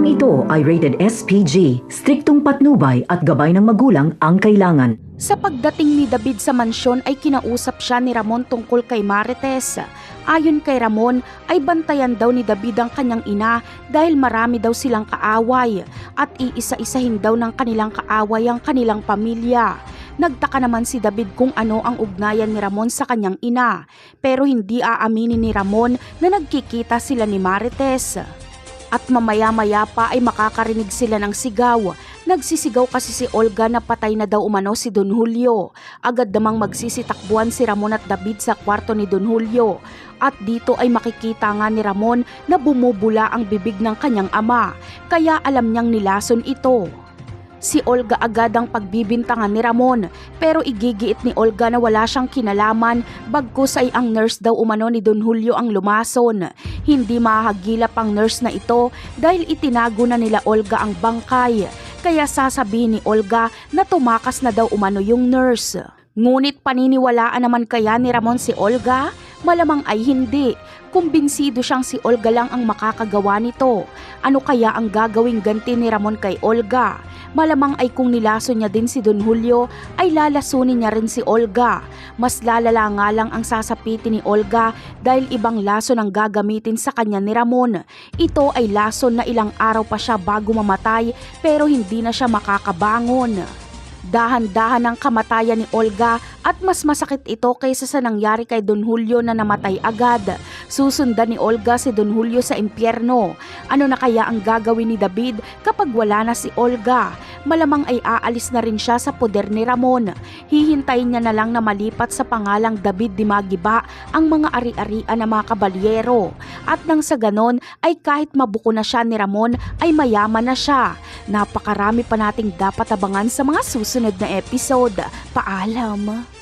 Programang ito ay rated SPG, striktong patnubay at gabay ng magulang ang kailangan. Sa pagdating ni David sa mansyon ay kinausap siya ni Ramon tungkol kay Marites. Ayon kay Ramon ay bantayan daw ni David ang kanyang ina dahil marami daw silang kaaway at iisa-isahin daw ng kanilang kaaway ang kanilang pamilya. Nagtaka naman si David kung ano ang ugnayan ni Ramon sa kanyang ina, pero hindi aaminin ni Ramon na nagkikita sila ni Marites. At mamaya-maya pa ay makakarinig sila ng sigaw. Nagsisigaw kasi si Olga na patay na daw umano si Don Julio. Agad namang magsisitakbuhan si Ramon at David sa kwarto ni Don Julio. At dito ay makikita nga ni Ramon na bumubula ang bibig ng kanyang ama. Kaya alam niyang nilason ito. Si Olga agad ang pagbibintangan ni Ramon, pero igigiit ni Olga na wala siyang kinalaman bagkus ay ang nurse daw umano ni Don Julio ang lumason. Hindi mahagilap ang nurse na ito dahil itinago na nila Olga ang bangkay, kaya sasabihin ni Olga na tumakas na daw umano yung nurse. Ngunit paniniwalaan naman kaya ni Ramon si Olga? Malamang ay hindi. Kumbinsido siyang si Olga lang ang makakagawa nito. Ano kaya ang gagawing ganti ni Ramon kay Olga? Malamang ay kung nilaso niya din si Don Julio ay lalasunin niya rin si Olga. Mas lalala nga lang ang sasapitin ni Olga dahil ibang lason ang gagamitin sa kanya ni Ramon. Ito ay lason na ilang araw pa siya bago mamatay pero hindi na siya makakabangon. Dahan-dahan ang kamatayan ni Olga at mas masakit ito kaysa sa nangyari kay Don Julio na namatay agad. Susundan ni Olga si Don Julio sa impyerno. Ano na kaya ang gagawin ni David kapag wala na si Olga? Malamang ay aalis na rin siya sa poder ni Ramon. Hihintayin niya na lang na malipat sa pangalang David di Magiba ang mga ari-arian ng mga kabalyero. At nang sa ganon ay kahit mabuko na siya ni Ramon ay mayaman na siya. Napakarami pa nating dapat abangan sa mga susunod na episode. Paalam!